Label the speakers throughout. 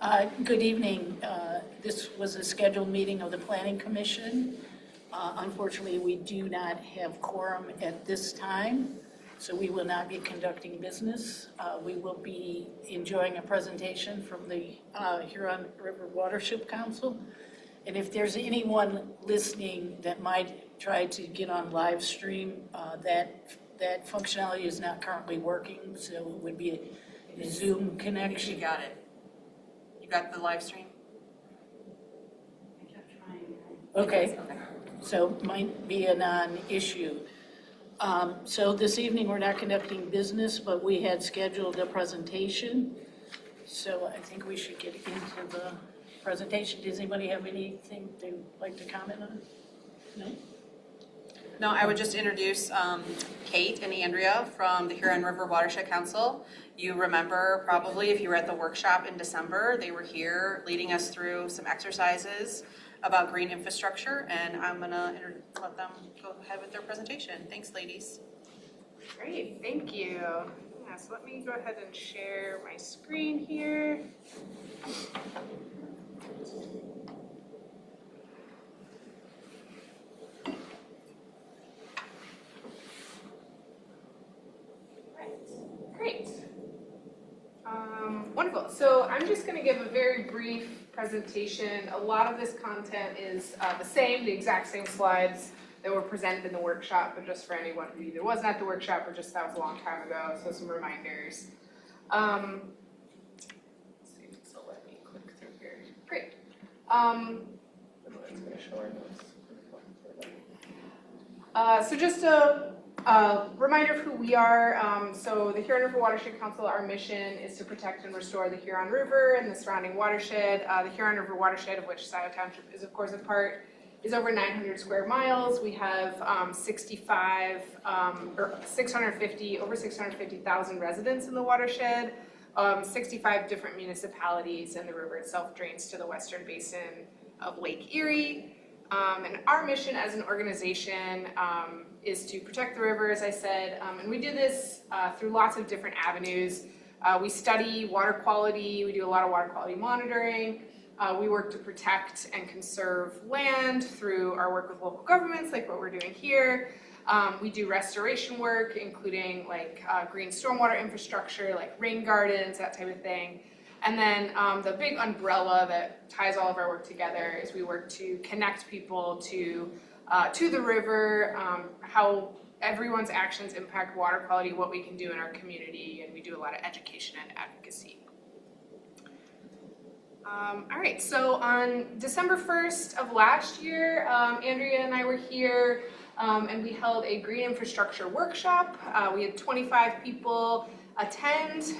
Speaker 1: Good evening. This was a scheduled meeting of the Planning Commission. Unfortunately, we do not have quorum at this time, so we will not be conducting business. We will be enjoying a presentation from the Huron River Watershed Council. And if there's anyone listening that might try to get on live stream, that functionality is not currently working, so it would be a Zoom connection.
Speaker 2: You got it. You got the live stream?
Speaker 1: I kept trying. Okay, so might be a non-issue. So this evening, we're not conducting business, but we had scheduled a presentation. So I think we should get into the presentation. Does anybody have anything they'd like to comment on? No?
Speaker 2: No, I would just introduce Kate and Andrea from the Huron River Watershed Council. You remember probably if you were at the workshop in December, they were here leading us through some exercises about green infrastructure, and I'm going to let them go ahead with their presentation. Thanks, ladies.
Speaker 3: Great, thank you. Yeah, so let me go ahead and share my screen here. Great. Wonderful. So I'm just going to give a very brief presentation. A lot of this content is the same, the exact same slides that were presented in the workshop, but just for anyone who either wasn't at the workshop or just that was a long time ago, so some reminders. Let's see, so let me click through here. Great. It's going to show our notes. So just a reminder of who we are. So the Huron River Watershed Council, our mission is to protect and restore the Huron River and the surrounding watershed. The Huron River Watershed, of which Scio Township is of course a part, is over 900 square miles. We have over 650,000 residents in the watershed, 65 different municipalities, and the river itself drains to the western basin of Lake Erie. And our mission as an organization is to protect the river, as I said, and we do this through lots of different avenues. We study water quality, we do a lot of water quality monitoring. We work to protect and conserve land through our work with local governments, like what we're doing here. We do restoration work, including like green stormwater infrastructure, like rain gardens, that type of thing. And then the big umbrella that ties all of our work together is we work to connect people to the river, how everyone's actions impact water quality, what we can do in our community, and we do a lot of education and advocacy. All right, so on December 1st of last year, Andrea and I were here, and we held a green infrastructure workshop. We had 25 people attend.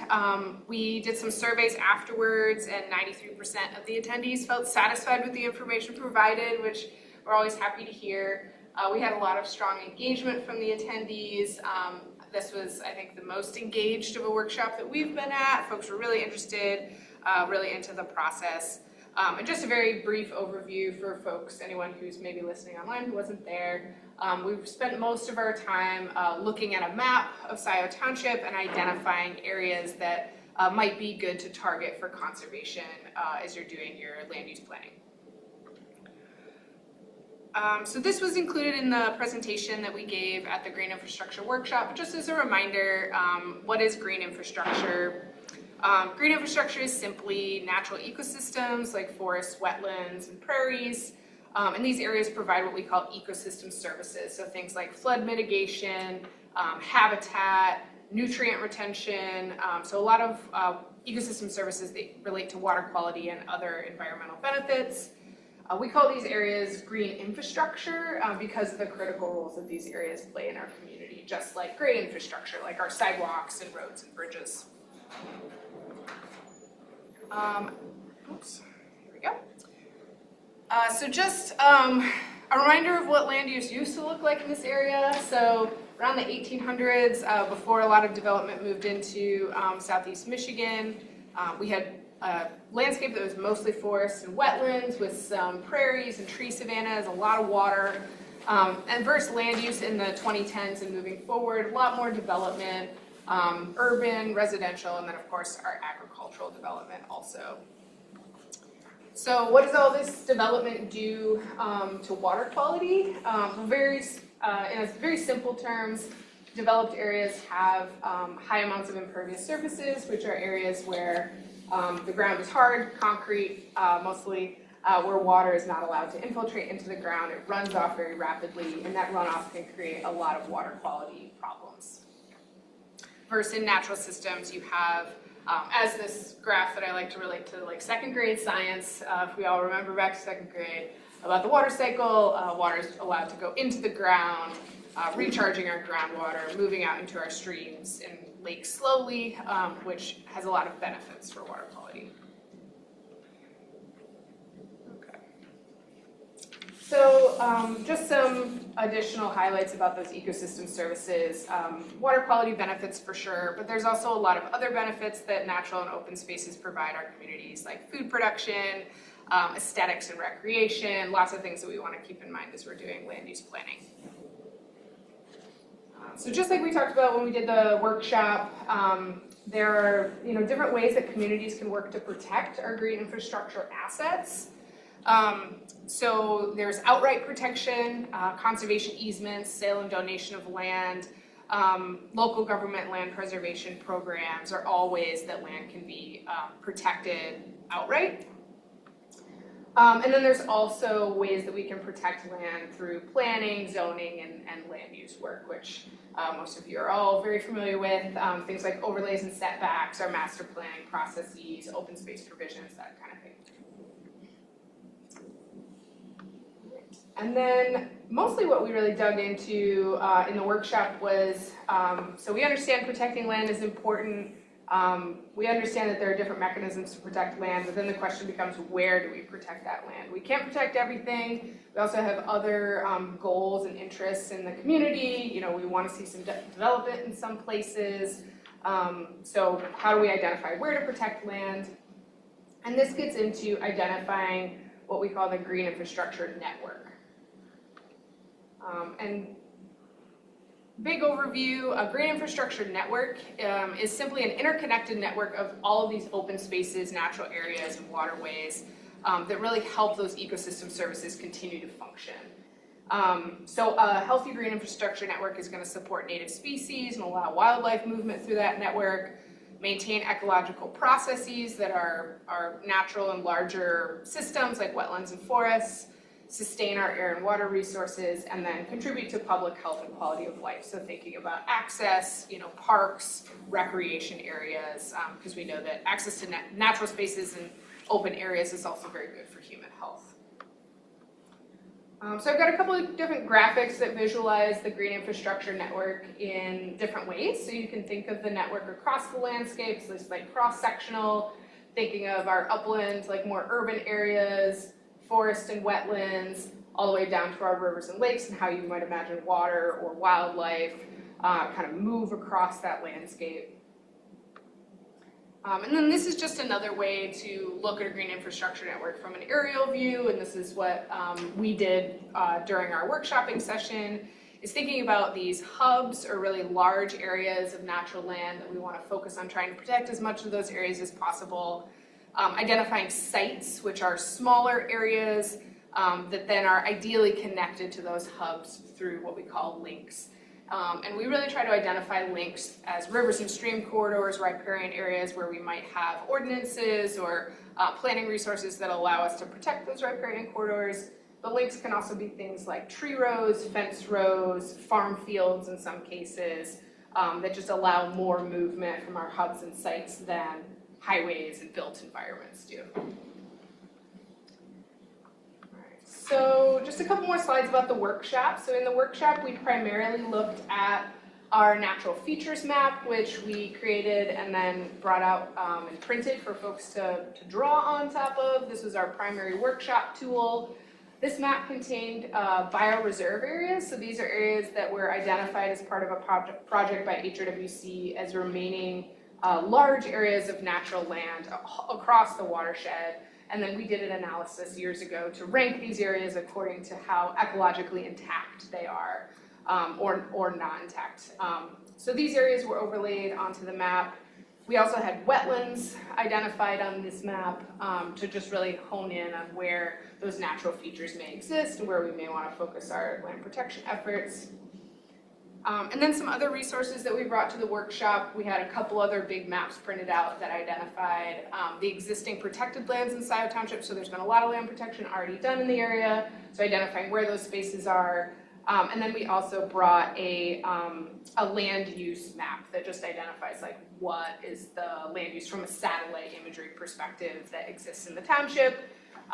Speaker 3: We did some surveys afterwards, and 93% of the attendees felt satisfied with the information provided, which we're always happy to hear. We had a lot of strong engagement from the attendees. This was, I think, the most engaged of a workshop that we've been at. Folks were really interested, really into the process. And just a very brief overview for folks, anyone who's maybe listening online who wasn't there. We've spent most of our time looking at a map of Scio Township and identifying areas that might be good to target for conservation as you're doing your land use planning. So this was included in the presentation that we gave at the Green Infrastructure Workshop. But just as a reminder, what is green infrastructure? Green infrastructure is simply natural ecosystems like forests, wetlands, and prairies. And these areas provide what we call ecosystem services. So things like flood mitigation, habitat, nutrient retention. So a lot of ecosystem services that relate to water quality and other environmental benefits. We call these areas green infrastructure because of the critical roles that these areas play in our community, just like gray infrastructure, like our sidewalks and roads and bridges. Oops, here we go. So just a reminder of what land use used to look like in this area. So around the 1800s, before a lot of development moved into southeast Michigan, we had a landscape that was mostly forests and wetlands with some prairies and tree savannas, a lot of water. And versus land use in the 2010s and moving forward, a lot more development, urban, residential, and then of course our agricultural development also. So what does all this development do to water quality? In very simple terms, developed areas have high amounts of impervious surfaces, which are areas where the ground is hard, concrete mostly, where water is not allowed to infiltrate into the ground. It runs off very rapidly, and that runoff can create a lot of water quality problems. Versus in natural systems, you have, as this graph that I like to relate to like second grade science, if we all remember back to second grade, about the water cycle, water is allowed to go into the ground, recharging our groundwater, moving out into our streams and lakes slowly, which has a lot of benefits for water quality. So just some additional highlights about those ecosystem services. Water quality benefits for sure, but there's also a lot of other benefits that natural and open spaces provide our communities, like food production, aesthetics and recreation, lots of things that we want to keep in mind as we're doing land use planning. So just like we talked about when we did the workshop, there are different ways that communities can work to protect our green infrastructure assets. So there's outright protection, conservation easements, sale and donation of land, local government land preservation programs are all ways that land can be protected outright. And then there's also ways that we can protect land through planning, zoning, and land use work, which most of you are all very familiar with. Things like overlays and setbacks, our master planning processes, open space provisions, that kind of thing. And then mostly what we really dug into in the workshop was, so we understand protecting land is important. We understand that there are different mechanisms to protect land, but then the question becomes, where do we protect that land? We can't protect everything. We also have other goals and interests in the community. We want to see some development in some places. So how do we identify where to protect land? And this gets into identifying what we call the green infrastructure network. And big overview, a green infrastructure network is simply an interconnected network of all of these open spaces, natural areas, and waterways that really help those ecosystem services continue to function. So a healthy green infrastructure network is going to support native species and allow wildlife movement through that network, maintain ecological processes that are natural and larger systems like wetlands and forests, sustain our air and water resources, and then contribute to public health and quality of life. So thinking about access, parks, recreation areas, because we know that access to natural spaces and open areas is also very good for human health. So I've got a couple of different graphics that visualize the green infrastructure network in different ways. So you can think of the network across the landscape, so it's like cross-sectional, thinking of our uplands, like more urban areas, forest and wetlands, all the way down to our rivers and lakes, and how you might imagine water or wildlife kind of move across that landscape. And then this is just another way to look at a green infrastructure network from an aerial view, and this is what we did during our workshopping session, is thinking about these hubs or really large areas of natural land that we want to focus on trying to protect as much of those areas as possible. Identifying sites, which are smaller areas that then are ideally connected to those hubs through what we call links. And we really try to identify links as rivers and stream corridors, riparian areas where we might have ordinances or planning resources that allow us to protect those riparian corridors. But links can also be things like tree rows, fence rows, farm fields in some cases, that just allow more movement from our hubs and sites than highways and built environments do. So just a couple more slides about the workshop. So in the workshop, we primarily looked at our natural features map, which we created and then brought out and printed for folks to draw on top of. This was our primary workshop tool. This map contained bioreserve areas. So these are areas that were identified as part of a project by HRWC as remaining large areas of natural land across the watershed. And then we did an analysis years ago to rank these areas according to how ecologically intact they are or not intact. So these areas were overlaid onto the map We also had wetlands identified on this map to just really hone in on where those natural features may exist and where we may want to focus our land protection efforts. And then some other resources that we brought to the workshop. We had a couple other big maps printed out that identified the existing protected lands in Scio Township. So there's been a lot of land protection already done in the area. So identifying where those spaces are. And then we also brought a land use map that just identifies like what is the land use from a satellite imagery perspective that exists in the township.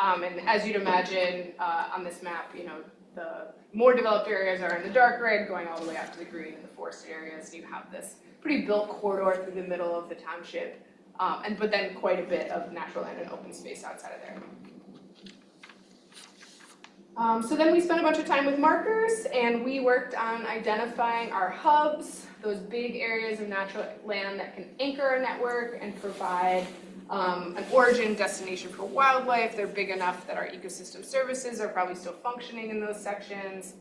Speaker 3: And as you'd imagine on this map, you know, the more developed areas are in the dark red, going all the way out to the green in the forested areas. So you have this pretty built corridor through the middle of the township, but then quite a bit of natural land and open space outside of there. So then we spent a bunch of time with markers, and we worked on identifying our hubs, those big areas of natural land that can anchor our network and provide an origin destination for wildlife. They're big enough that our ecosystem services are probably still functioning in those sections.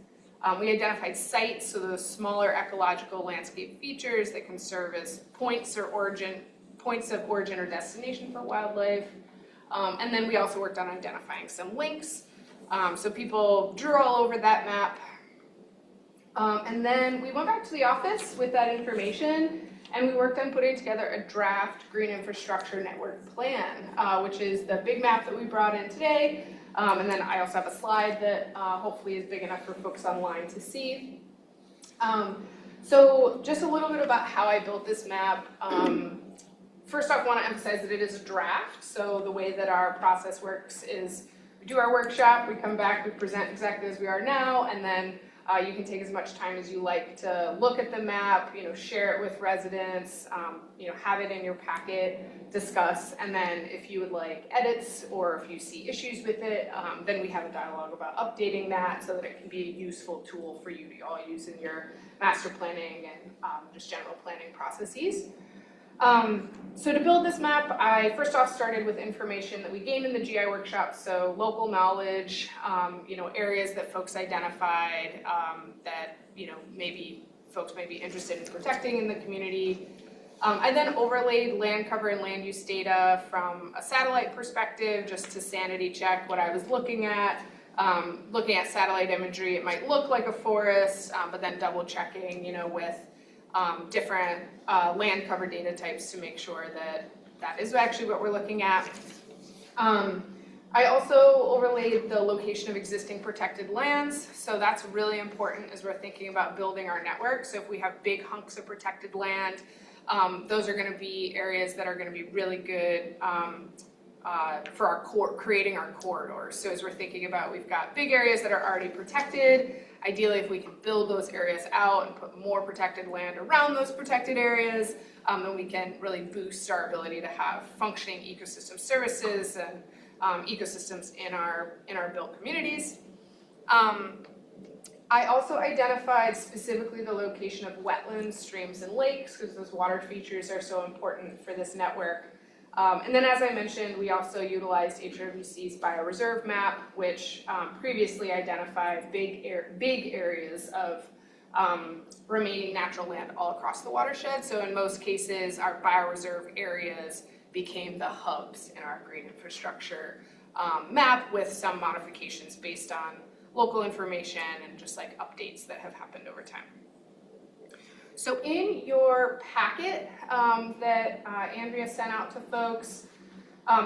Speaker 3: We identified sites, so those smaller ecological landscape features that can serve as points of origin or destination for wildlife. And then we also worked on identifying some links. So people drew all over that map. And then we went back to the office with that information, and we worked on putting together a draft green infrastructure network plan, which is the big map that we brought in today. And then I also have a slide that hopefully is big enough for folks online to see. So just a little bit about how I built this map. First off, I want to emphasize that it is a draft. So the way that our process works is we do our workshop, we come back, we present exactly as we are now, and then you can take as much time as you like to look at the map, you know, share it with residents, you know, have it in your packet, discuss, and then if you would like edits or if you see issues with it, then we have a dialogue about updating that so that it can be a useful tool for you to all use in your master planning and just general planning processes. So to build this map, I first off started with information that we gained in the GI workshop, so local knowledge, you know, areas that folks identified that, you know, maybe folks may be interested in protecting in the community. I then overlaid land cover and land use data from a satellite perspective just to sanity check what I was looking at. Looking at satellite imagery, it might look like a forest, but then double checking, you know, with different land cover data types to make sure that that is actually what we're looking at. I also overlaid the location of existing protected lands, so that's really important as we're thinking about building our network. So if we have big hunks of protected land, those are going to be areas that are going to be really good for our creating our corridors. So as we're thinking about, we've got big areas that are already protected. Ideally, if we can build those areas out and put more protected land around those protected areas, then we can really boost our ability to have functioning ecosystem services and ecosystems in our built communities. I also identified specifically the location of wetlands, streams, and lakes because those water features are so important for this network. And then, as I mentioned, we also utilized HRVC's bioreserve map, which previously identified big areas of remaining natural land all across the watershed. So in most cases, our bioreserve areas became the hubs in our green infrastructure map with some modifications based on local information and just like updates that have happened over time. So in your packet that Andrea sent out to folks,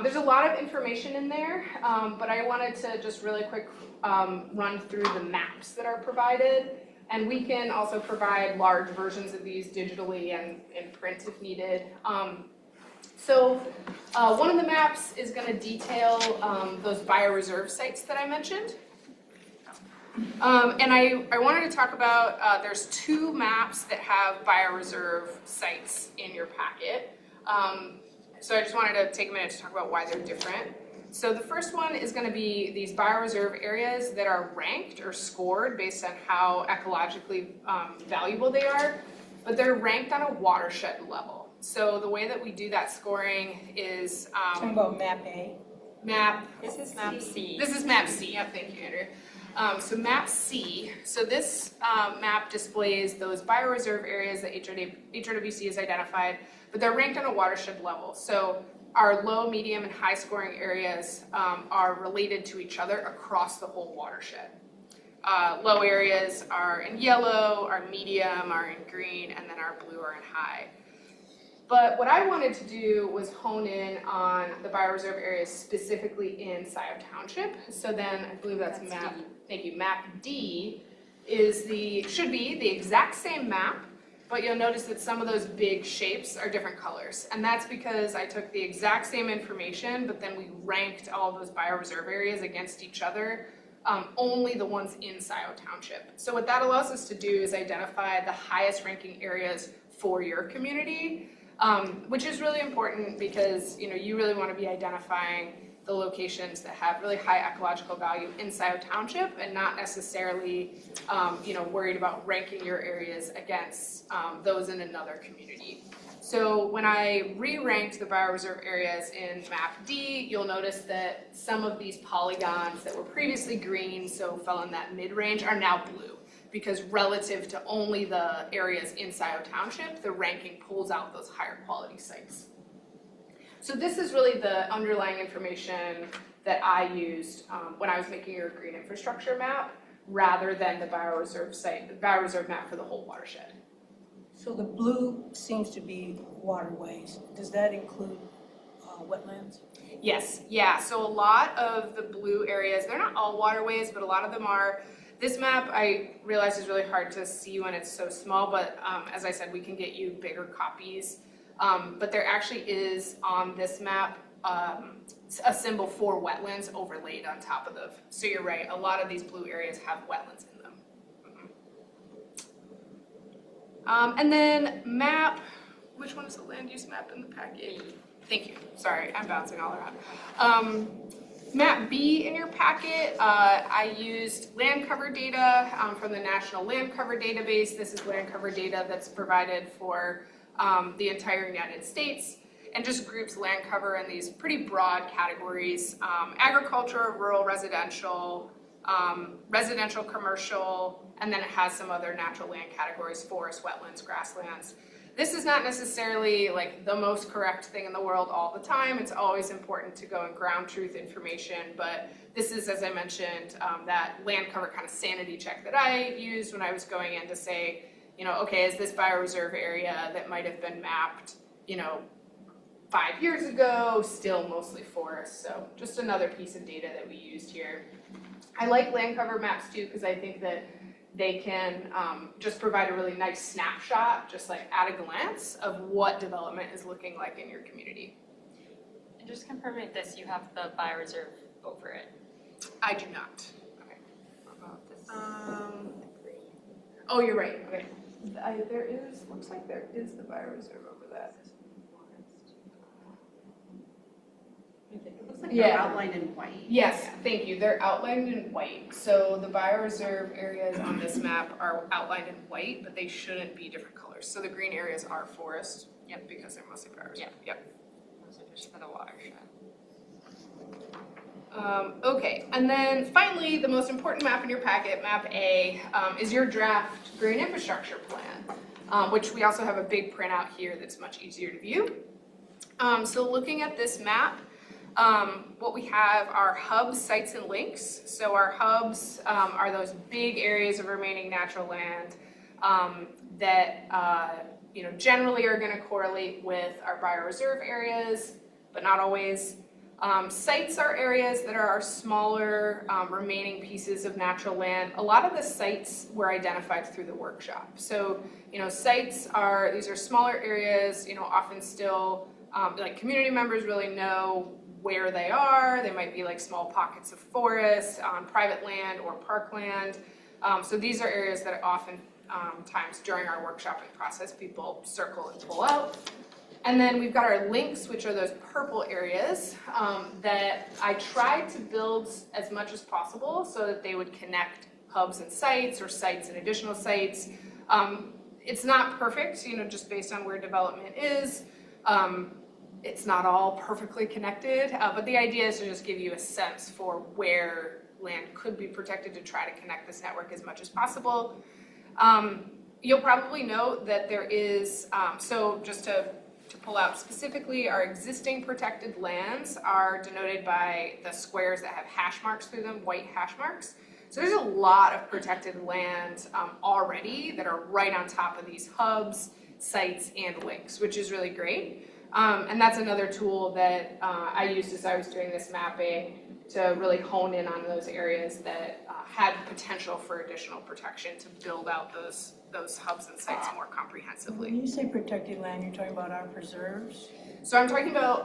Speaker 3: there's a lot of information in there, but I wanted to just really quick run through the maps that are provided. And we can also provide large versions of these digitally and in print if needed. So one of the maps is going to detail those bioreserve sites that I mentioned. And I wanted to talk about, there's two maps that have bioreserve sites in your packet. So I just wanted to take a minute to talk about why they're different. So the first one is going to be these bioreserve areas that are ranked or scored based on how ecologically valuable they are, but they're ranked on a watershed level. So the way that we do that scoring is...
Speaker 4: Talking about map A.
Speaker 3: Map...
Speaker 2: This is map C.
Speaker 3: This is map C. Yep, thank you, Andrea. So map C, so this map displays those bioreserve areas that HRWC has identified, but they're ranked on a watershed level. So our low, medium, and high scoring areas are related to each other across the whole watershed. Low areas are in yellow, our medium are in green, and then our blue are in high. But what I wanted to do was hone in on the bioreserve areas specifically in Scio Township. So then I believe that's map, thank you, map D should be the exact same map, but you'll notice that some of those big shapes are different colors. And that's because I took the exact same information, but then we ranked all those bioreserve areas against each other, only the ones in Scio Township. So what that allows us to do is identify the highest ranking areas for your community. Which is really important because you really want to be identifying the locations that have really high ecological value in Scio Township and not necessarily worried about ranking your areas against those in another community. So when I re-ranked the bioreserve areas in map D, you'll notice that some of these polygons that were previously green, so fell in that mid-range, are now blue. Because relative to only the areas in Scio Township, the ranking pulls out those higher quality sites. So this is really the underlying information that I used when I was making your green infrastructure map, rather than the bioreserve map for the whole watershed.
Speaker 4: So the blue seems to be waterways. Does that include wetlands?
Speaker 3: Yes, yeah, so a lot of the blue areas, they're not all waterways, but a lot of them are. This map, I realize, is really hard to see when it's so small, but as I said, we can get you bigger copies. But there actually is on this map a symbol for wetlands overlaid on top of them. So you're right, a lot of these blue areas have wetlands in them. And then map, which one is the land use map in the packet? Thank you, sorry, I'm bouncing all around. Map B in your packet, I used land cover data from the National Land Cover Database. This is land cover data that's provided for the entire United States, and just groups land cover in these pretty broad categories: agriculture, rural, residential, residential, commercial, and then it has some other natural land categories: forest, wetlands, grasslands. This is not necessarily like the most correct thing in the world all the time. It's always important to go and ground truth information, but this is, as I mentioned, that land cover kind of sanity check that I used when I was going in to say, okay, is this bioreserve area that might have been mapped, 5 years ago, still mostly forest? So just another piece of data that we used here. I like land cover maps too, because I think that they can just provide a really nice snapshot, just like at a glance, of what development is looking like in your community.
Speaker 5: And just confirming this, you have the bioreserve over it.
Speaker 3: I do not. Okay. What about this? Oh, you're right. Okay. Looks like there is the bioreserve over that.
Speaker 2: It looks like
Speaker 3: Yeah.
Speaker 2: they're outlined in white.
Speaker 3: Yes, thank you. They're outlined in white. So the bioreserve areas on this map are outlined in white, but they shouldn't be different colors. So the green areas are forest. Yep, because they're mostly bioreserve. Yep.
Speaker 5: Those are just for the watershed.
Speaker 3: Okay, and then finally, the most important map in your packet, map A, is your draft green infrastructure plan, which we also have a big printout here that's much easier to view. So looking at this map, what we have are hubs, sites, and links. So our hubs are those big areas of remaining natural land that generally are going to correlate with our bioreserve areas, but not always. Sites are areas that are our smaller remaining pieces of natural land. A lot of the sites were identified through the workshop. So, sites these are smaller areas, often still like community members really know where they are. They might be like small pockets of forest on private land or parkland. So these are areas that often times during our workshopping process people circle and pull out. And then we've got our links, which are those purple areas that I tried to build as much as possible so that they would connect hubs and sites or sites and additional sites. It's not perfect, just based on where development is. It's not all perfectly connected, but the idea is to just give you a sense for where land could be protected to try to connect this network as much as possible. You'll probably note that there is, so just to pull out specifically, our existing protected lands are denoted by the squares that have hash marks through them, white hash marks. So there's a lot of protected land already that are right on top of these hubs, sites, and links, which is really great. And that's another tool that I used as I was doing this mapping to really hone in on those areas that had potential for additional protection to build out those hubs and sites more comprehensively.
Speaker 4: When you say protected land, you're talking about our preserves?
Speaker 3: So I'm talking about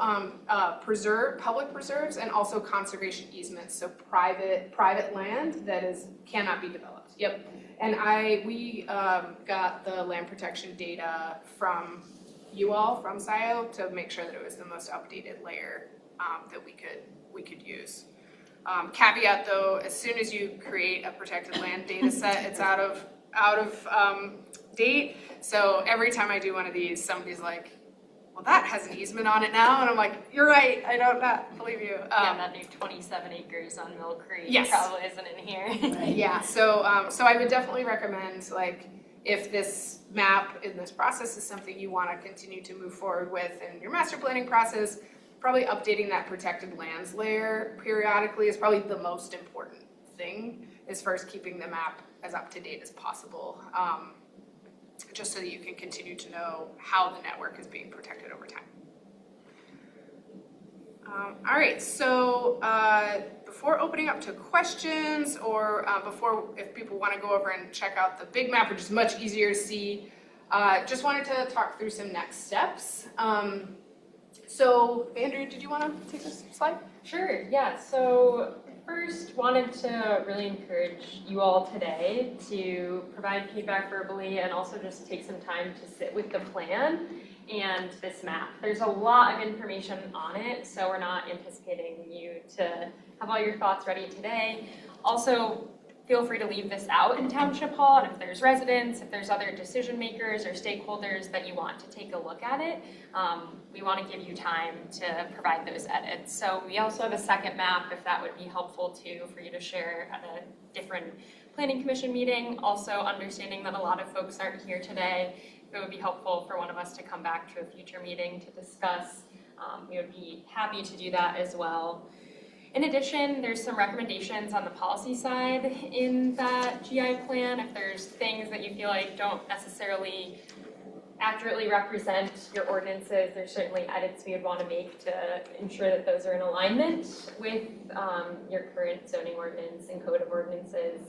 Speaker 3: public preserves and also conservation easements, so private land that cannot be developed. Yep. And we got the land protection data from you all, from Scio, to make sure that it was the most updated layer that we could use. Caveat though, as soon as you create a protected land data set, it's out of date. So every time I do one of these, somebody's like, well, that has an easement on it now. And I'm like, you're right, I don't not believe you.
Speaker 5: Yeah, that new 27 acres on Mill Creek
Speaker 3: Yes.
Speaker 5: probably isn't in here.
Speaker 1: Right.
Speaker 3: Yeah, so I would definitely recommend, like, if this map in this process is something you want to continue to move forward with in your master planning process, probably updating that protected lands layer periodically is probably the most important thing, as far as keeping the map as up to date as possible, just so that you can continue to know how the network is being protected over time. All right, so before opening up to questions, or if people want to go over and check out the big map, which is much easier to see, just wanted to talk through some next steps. So Andrew, did you want to take this slide?
Speaker 5: Sure, yeah. So first, wanted to really encourage you all today to provide feedback verbally and also just take some time to sit with the plan and this map. There's a lot of information on it, so we're not anticipating you to have all your thoughts ready today. Also, feel free to leave this out in Township Hall, and if there's residents, if there's other decision makers or stakeholders that you want to take a look at it, we want to give you time to provide those edits. So we also have a second map, if that would be helpful too, for you to share at a different planning commission meeting. Also understanding that a lot of folks aren't here today, if it would be helpful for one of us to come back to a future meeting to discuss, we would be happy to do that as well. In addition, there's some recommendations on the policy side in that GI plan. If there's things that you feel like don't necessarily accurately represent your ordinances, there's certainly edits we would want to make to ensure that those are in alignment with your current zoning ordinance and code of ordinances.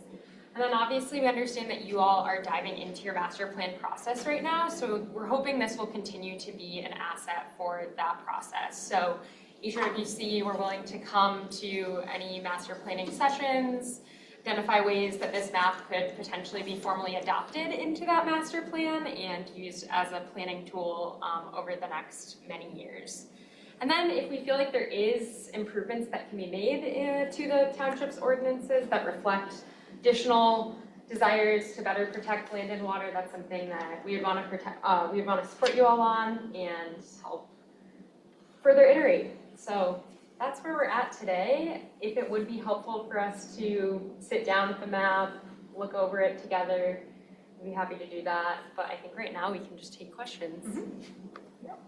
Speaker 5: And then obviously we understand that you all are diving into your master plan process right now, so we're hoping this will continue to be an asset for that process. So HRWC, we're willing to come to any master planning sessions, identify ways that this map could potentially be formally adopted into that master plan and used as a planning tool over the next many years. And then if we feel like there is improvements that can be made to the township's ordinances that reflect additional desires to better protect land and water, that's something that we would want to support you all on and help further iterate. So that's where we're at today. If it would be helpful for us to sit down with the map, look over it together, we'd be happy to do that. But I think right now we can just take questions.
Speaker 3: Mm-hmm. Yep.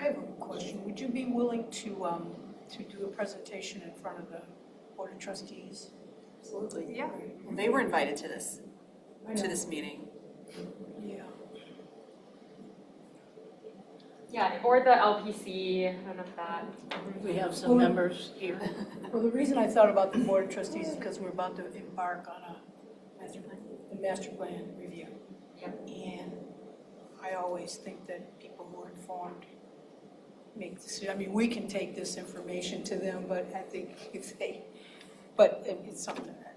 Speaker 4: I have a question. Would you be willing to do a presentation in front of the Board of Trustees?
Speaker 6: Absolutely.
Speaker 3: Yeah.
Speaker 6: Well, they were invited to this
Speaker 4: I know.
Speaker 6: meeting.
Speaker 4: Yeah.
Speaker 5: Yeah, or the LPC, I don't know if that.
Speaker 1: We have some members here.
Speaker 4: Well, the reason I thought about the Board of Trustees is because we're about to embark on a master plan review.
Speaker 5: Yep.
Speaker 4: And I always think that people who are informed make decisions. I mean, we can take this information to them, but I think it's something that.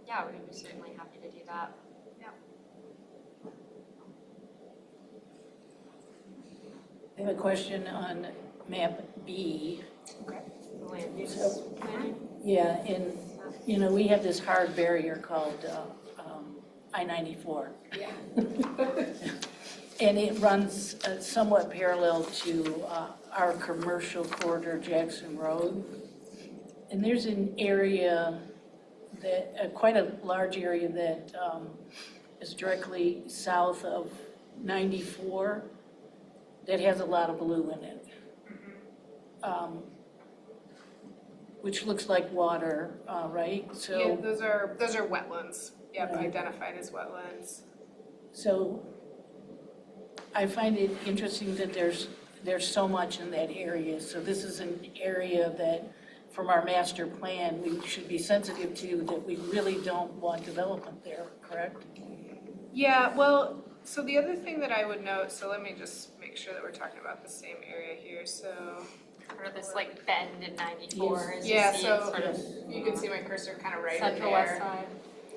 Speaker 5: Yeah, we'd be certainly happy to do that.
Speaker 1: I have a question on map B.
Speaker 5: The land use
Speaker 1: So-
Speaker 5: planning.
Speaker 1: Yeah, and, we have this hard barrier called I-94.
Speaker 3: Yeah.
Speaker 1: And it runs somewhat parallel to our commercial corridor, Jackson Road. And there's an area that, quite a large area that is directly south of 94 that has a lot of blue in it. Which looks like water, right?
Speaker 3: Yeah,
Speaker 1: So,
Speaker 3: those are wetlands. Yep,
Speaker 1: Right.
Speaker 3: identified as wetlands.
Speaker 1: so I find it interesting that there's so much in that area. So this is an area that, from our master plan, we should be sensitive to, that we really don't want development there, correct?
Speaker 3: Yeah, well, so the other thing that I would note, so let me just make sure that we're talking about the same area here, so.
Speaker 5: Or this like bend in 94, as you
Speaker 3: Yeah,
Speaker 5: see,
Speaker 3: so
Speaker 5: it's sort of
Speaker 3: you can see my cursor kind of right in
Speaker 5: central west
Speaker 3: there.
Speaker 5: side.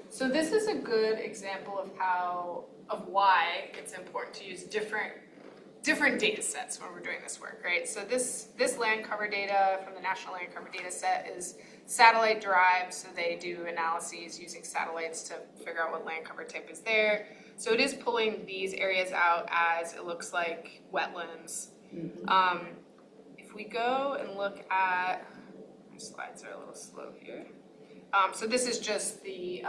Speaker 3: So this is a good example of why it's important to use different data sets when we're doing this work, right? So this land cover data from the National Land Cover Data Set is satellite derived, so they do analyses using satellites to figure out what land cover type is there. So it is pulling these areas out as it looks like wetlands. If we go and look at, my slides are a little slow here. So this is just the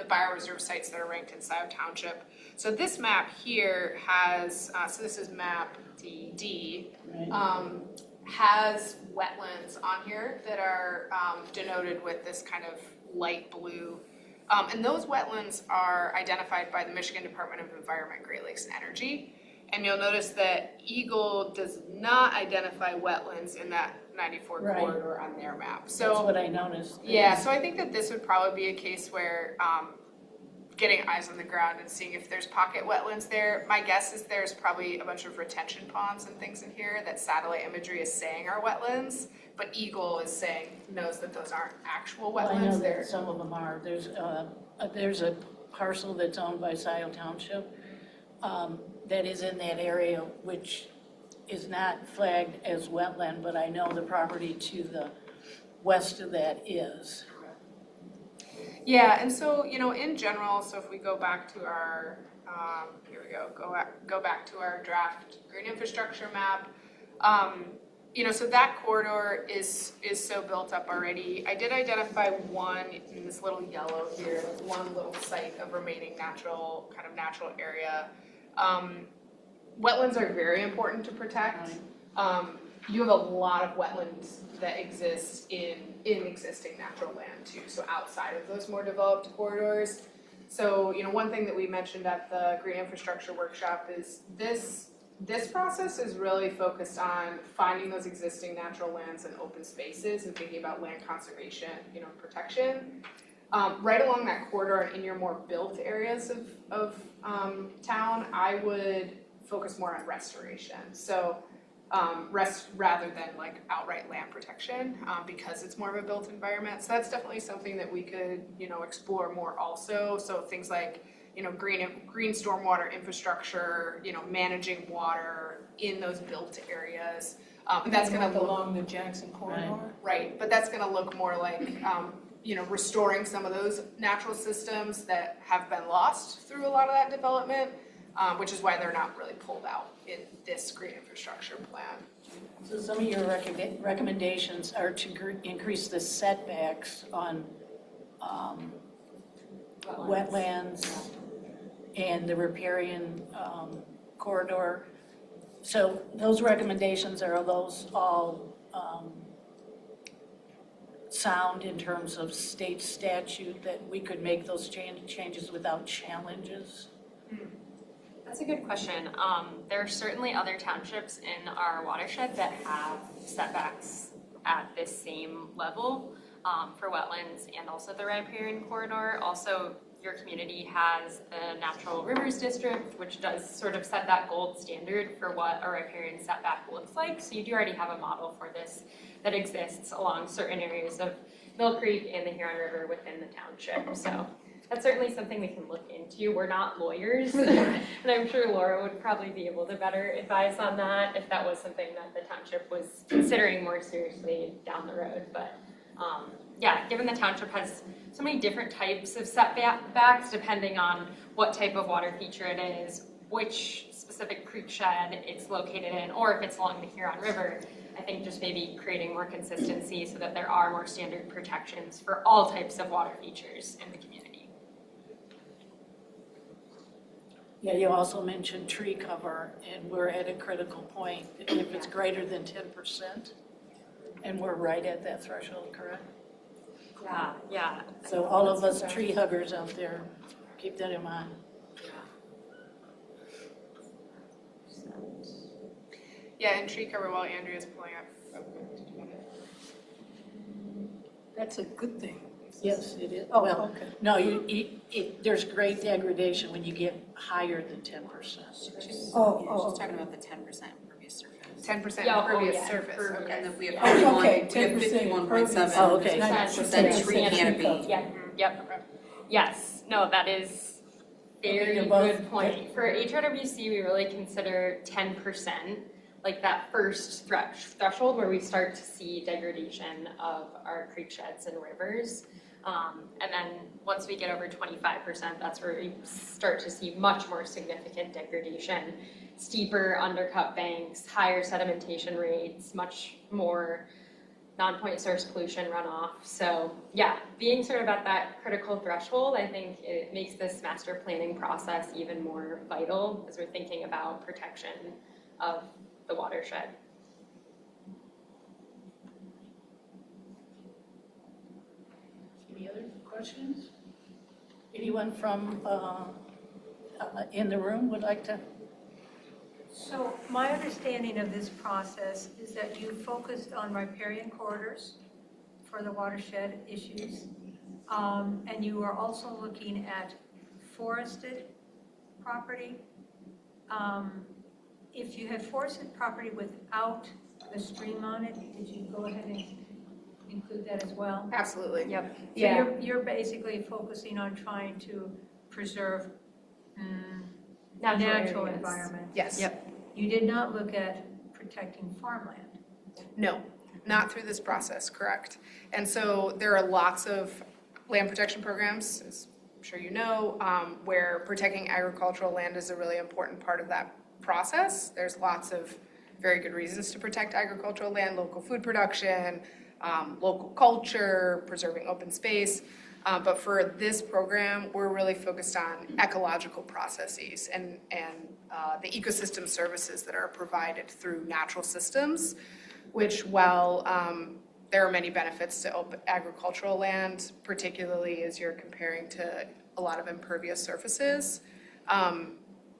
Speaker 3: bioreserve sites that are ranked in Scio Township. So this map here has, so this is map D,
Speaker 1: Right.
Speaker 3: has wetlands on here that are denoted with this kind of light blue. And those wetlands are identified by the Michigan Department of Environment, Great Lakes and Energy. And you'll notice that Eagle does not identify wetlands in that 94
Speaker 1: Right.
Speaker 3: corridor on their map.
Speaker 1: That's
Speaker 3: So
Speaker 1: what I noticed.
Speaker 3: yeah, so I think that this would probably be a case where getting eyes on the ground and seeing if there's pocket wetlands there. My guess is there's probably a bunch of retention ponds and things in here that satellite imagery is saying are wetlands, but Eagle is saying, knows that those aren't actual
Speaker 1: Well, I know
Speaker 3: wetlands.
Speaker 1: that some of them are. There's a parcel that's owned by Scio Township that is in that area, which is not flagged as wetland, but I know the property to the west of that is.
Speaker 3: Yeah, and so, in general, so if we go back to our, here we go back to our draft green infrastructure map. So that corridor is so built up already. I did identify one in this little yellow here, like one little site of remaining natural area. Wetlands are very important to protect. You have a lot of wetlands that exist in existing natural land too, so outside of those more developed corridors. So, one thing that we mentioned at the Green Infrastructure Workshop is this process is really focused on finding those existing natural lands and open spaces and thinking about land conservation, protection. Right along that corridor and in your more built areas of town, I would focus more on restoration. So rather than like outright land protection, because it's more of a built environment. So that's definitely something that we could, explore more also. So things like, green stormwater infrastructure, managing water in those built areas. And that's gonna look
Speaker 4: along the Jackson corridor.
Speaker 3: right, but that's gonna look more like, restoring some of those natural systems that have been lost through a lot of that development, which is why they're not really pulled out in this green infrastructure plan.
Speaker 1: So some of your recommendations are to increase the setbacks on wetlands and the riparian corridor. So those recommendations, are those all sound in terms of state statute, that we could make those changes without challenges?
Speaker 5: That's a good question. There are certainly other townships in our watershed that have setbacks at this same level for wetlands and also the riparian corridor. Also, your community has the Natural Rivers District, which does sort of set that gold standard for what a riparian setback looks like. So you do already have a model for this that exists along certain areas of Mill Creek and the Huron River within the township. So that's certainly something we can look into. We're not lawyers, and I'm sure Laura would probably be able to better advise on that if that was something that the township was considering more seriously down the road. But yeah, given the township has so many different types of setbacks depending on what type of water feature it is, which specific specific creek shed it's located in, or if it's along the Huron River. I think just maybe creating more consistency so that there are more standard protections for all types of water features in the community.
Speaker 1: Yeah, you also mentioned tree cover, and we're at a critical point. If it's greater than 10%, and we're right at that threshold, correct?
Speaker 5: Yeah.
Speaker 1: So all of us tree huggers out there, keep that in mind.
Speaker 3: Yeah, and tree cover while Andrea's pulling up.
Speaker 4: That's a good thing.
Speaker 1: Yes, it is.
Speaker 4: Oh,
Speaker 1: Well,
Speaker 4: okay.
Speaker 1: no, there's great degradation when you get higher than 10%.
Speaker 6: She's
Speaker 4: Oh,
Speaker 6: talking about the 10% impervious surface.
Speaker 3: 10%
Speaker 5: Yeah,
Speaker 3: impervious
Speaker 5: yeah,
Speaker 3: surface,
Speaker 5: impervious.
Speaker 3: okay.
Speaker 6: And then we have
Speaker 4: Oh, okay,
Speaker 6: 51.7.
Speaker 1: Oh, okay.
Speaker 6: 9% tree canopy.
Speaker 5: Yep. Yes, no, that is very
Speaker 1: above-
Speaker 5: good point. For HRWC, we really consider 10%, like that first threshold where we start to see degradation of our creek sheds and rivers. And then once we get over 25%, that's where we start to see much more significant degradation, steeper undercut banks, higher sedimentation rates, much more non-point source pollution runoff. So yeah, being sort of at that critical threshold, I think it makes this master planning process even more vital as we're thinking about protection of the watershed.
Speaker 1: Any other questions? Anyone from in the room would like to?
Speaker 7: So my understanding of this process is that you focused on riparian corridors for the watershed issues. And you are also looking at forested property. If you had forested property without the stream on it, did you go ahead and include that as well?
Speaker 3: Absolutely.
Speaker 5: Yep.
Speaker 7: So you're basically focusing on trying to preserve natural
Speaker 5: areas.
Speaker 7: environment.
Speaker 3: Yes.
Speaker 5: Yep.
Speaker 7: You did not look at protecting farmland.
Speaker 3: No, not through this process, correct. And so there are lots of land protection programs, as I'm sure you know, where protecting agricultural land is a really important part of that process. There's lots of very good reasons to protect agricultural land, local food production, local culture, preserving open space. But for this program, we're really focused on ecological processes and the ecosystem services that are provided through natural systems, which while there are many benefits to agricultural land, particularly as you're comparing to a lot of impervious surfaces,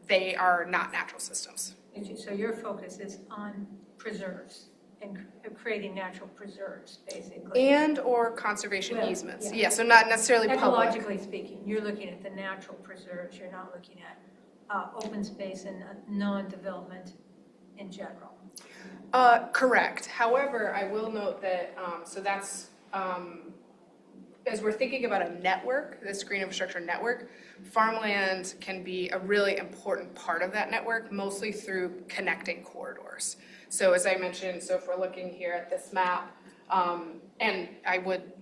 Speaker 3: they are not natural systems.
Speaker 7: So your focus is on preserves and creating natural preserves, basically.
Speaker 3: And or conservation
Speaker 7: Well,
Speaker 3: easements.
Speaker 7: yeah.
Speaker 3: Yeah, so not necessarily public.
Speaker 7: Ecologically speaking, you're looking at the natural preserves, you're not looking at open space and non-development in general.
Speaker 3: Correct. However, I will note that, so that's, as we're thinking about a network, this green infrastructure network, farmland can be a really important part of that network, mostly through connecting corridors. So as I mentioned, so if we're looking here at this map, and I would,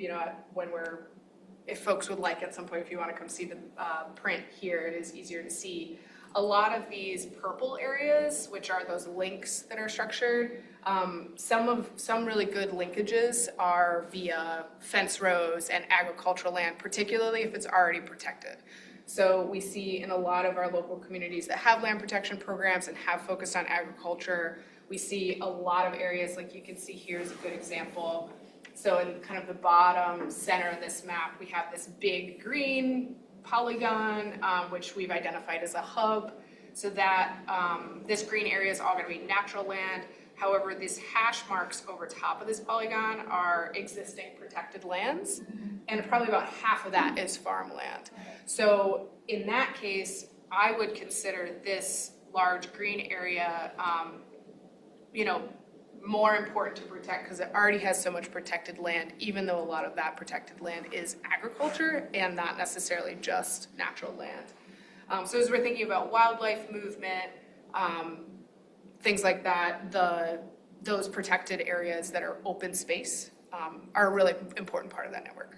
Speaker 3: if folks would like at some point, if you want to come see the print here, it is easier to see. A lot of these purple areas, which are those links that are structured, some really good linkages are via fence rows and agricultural land, particularly if it's already protected. So we see in a lot of our local communities that have land protection programs and have focused on agriculture, we see a lot of areas, like you can see here is a good example. So in kind of the bottom center of this map, we have this big green polygon, which we've identified as a hub. So that this green area is all going to be natural land. However, these hash marks over top of this polygon are existing protected lands, and probably about half of that is farmland. So in that case, I would consider this large green area, more important to protect because it already has so much protected land, even though a lot of that protected land is agriculture and not necessarily just natural land. So as we're thinking about wildlife movement, things like that, those protected areas that are open space are a really important part of that network.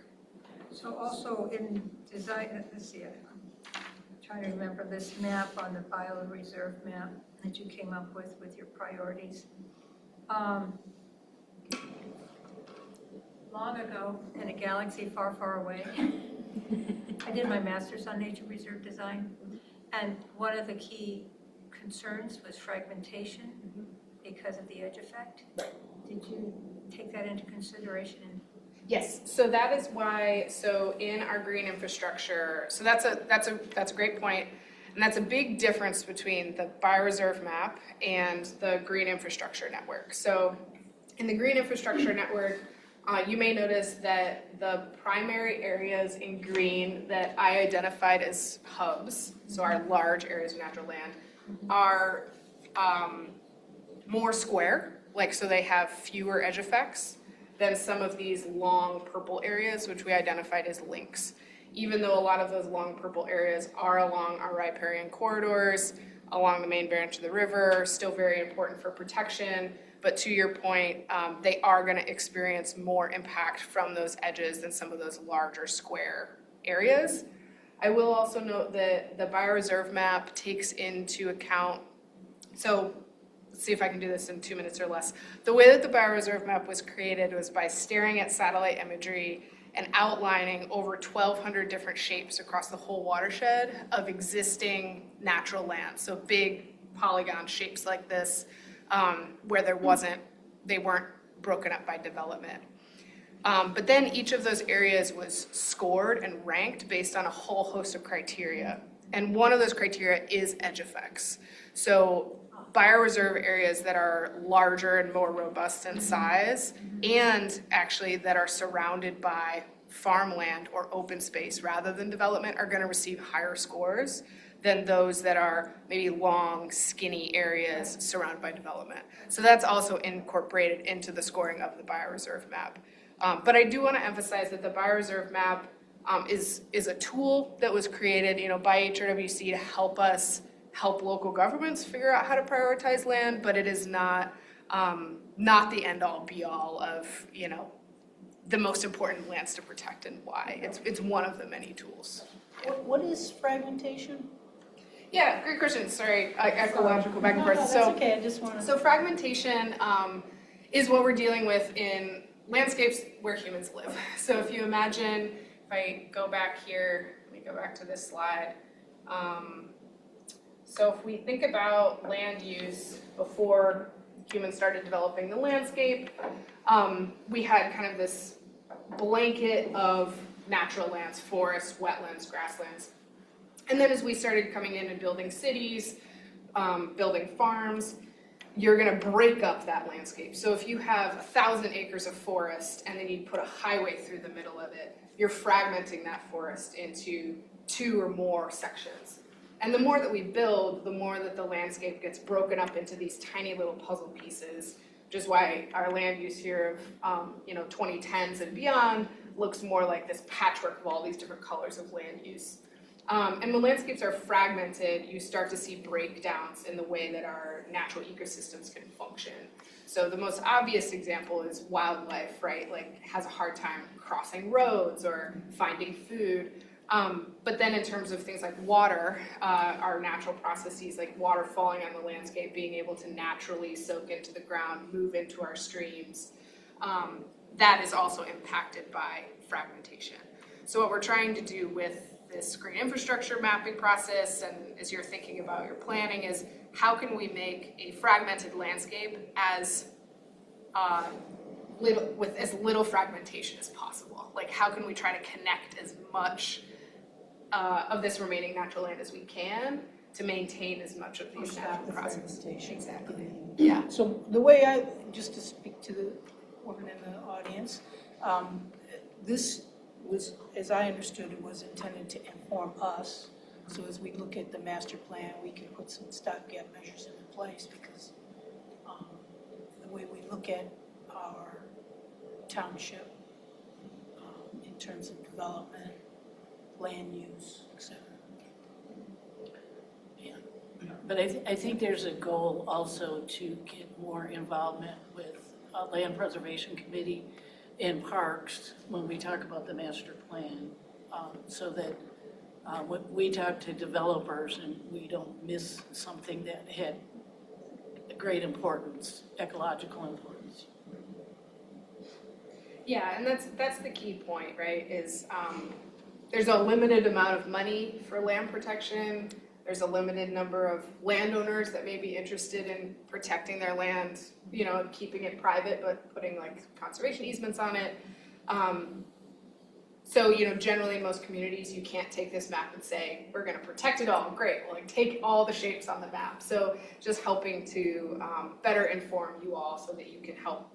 Speaker 7: So also in design, let's see, I'm trying to remember this map on the bioreserve map. that you came up with your priorities. Long ago, in a galaxy far, far away, I did my master's on nature reserve design, and one of the key concerns was fragmentation because of the edge effect. Did you take that into consideration?
Speaker 3: Yes, so that is why, so in our green infrastructure, so that's a great point, and that's a big difference between the bioreserve map and the green infrastructure network. So in the green infrastructure network, you may notice that the primary areas in green that I identified as hubs, so our large areas of natural land, are more square, like so they have fewer edge effects than some of these long purple areas, which we identified as links. Even though a lot of those long purple areas are along our riparian corridors, along the main branch of the river, still very important for protection. But to your point, they are going to experience more impact from those edges than some of those larger square areas. I will also note that the bioreserve map takes into account, so let's see if I can do this in 2 minutes or less. The way that the bioreserve map was created was by staring at satellite imagery and outlining over 1,200 different shapes across the whole watershed of existing natural land. So big polygon shapes like this, where they weren't broken up by development. But then each of those areas was scored and ranked based on a whole host of criteria. And one of those criteria is edge effects. So bioreserve areas that are larger and more robust in size, and actually that are surrounded by farmland or open space rather than development, are going to receive higher scores than those that are maybe long, skinny areas surrounded by development. So that's also incorporated into the scoring of the bioreserve map. But I do want to emphasize that the bioreserve map is a tool that was created, by HRWC to help local governments figure out how to prioritize land, but it is not the end-all, be-all of the most important lands to protect and why. It's one of the many tools.
Speaker 1: What is fragmentation?
Speaker 3: Yeah, great question. Sorry, ecological back and forth.
Speaker 4: That's okay, I just want to.
Speaker 3: So fragmentation is what we're dealing with in landscapes where humans live. So if you imagine, if I go back here, let me go back to this slide. So if we think about land use before humans started developing the landscape, we had kind of this blanket of natural lands, forests, wetlands, grasslands. And then as we started coming in and building cities, building farms, you're going to break up that landscape. So if you have 1,000 acres of forest and then you put a highway through the middle of it, you're fragmenting that forest into 2 or more sections. And the more that we build, the more that the landscape gets broken up into these tiny little puzzle pieces, which is why our land use here of 2010s and beyond looks more like this patchwork of all these different colors of land use. And when landscapes are fragmented, you start to see breakdowns in the way that our natural ecosystems can function. So the most obvious example is wildlife, right? Like has a hard time crossing roads or finding food. But then in terms of things like water, our natural processes like water falling on the landscape, being able to naturally soak into the ground, move into our streams, that is also impacted by fragmentation. So what we're trying to do with this green infrastructure mapping process, and as you're thinking about your planning, is how can we make a fragmented landscape with as little fragmentation as possible? Like how can we try to connect as much of this remaining natural land as we can to maintain as much of these natural processes? Exactly. Yeah.
Speaker 4: So the way just to speak to the woman in the audience, this was, as I understood it, was intended to inform us. So as we look at the master plan, we can put some stopgap measures into place because the way we look at our township in terms of development, land use, etc.
Speaker 1: Yeah. But I think there's a goal also to get more involvement with Land Preservation Committee and parks when we talk about the master plan, so that when we talk to developers and we don't miss something that had great importance, ecological importance.
Speaker 3: Yeah, and that's the key point, right, is there's a limited amount of money for land protection. There's a limited number of landowners that may be interested in protecting their land, you know, keeping it private, but putting like conservation easements on it. So, you know, generally in most communities, you can't take this map and say, we're gonna protect it all, great, well, like take all the shapes on the map. So just helping to better inform you all so that you can help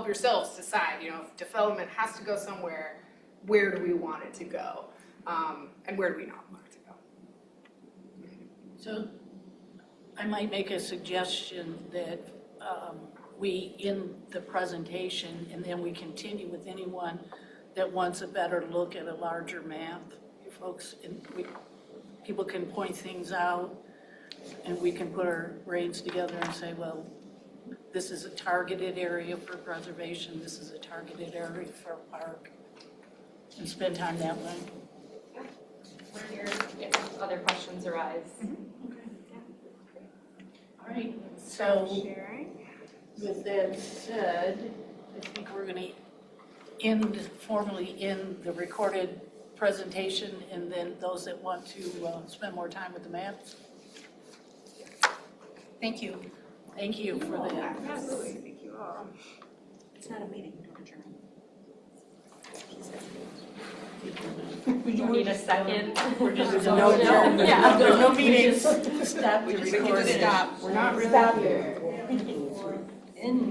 Speaker 3: yourselves decide, you know, if development has to go somewhere, where do we want it to go? And where do we not want it to go?
Speaker 1: So I might make a suggestion that we, in the presentation, and then we continue with anyone that wants a better look at a larger map. Folks, people can point things out, and we can put our brains together and say, well, this is a targeted area for preservation, this is a targeted area for a park, and spend time that way.
Speaker 5: We're here if other questions arise.
Speaker 1: All right, so
Speaker 3: Sharing.
Speaker 1: with that said, I think we're going to formally end the recorded presentation, and then those that want to spend more time with the maps. Thank you. Thank you for that.
Speaker 3: Absolutely, thank you all.
Speaker 6: It's not a meeting, don't adjourn.
Speaker 5: You need a second.
Speaker 1: We're just
Speaker 5: No, no, yeah.
Speaker 1: There's no meetings. Stop the
Speaker 6: We just
Speaker 1: recording.
Speaker 6: stop.
Speaker 3: We're not really here.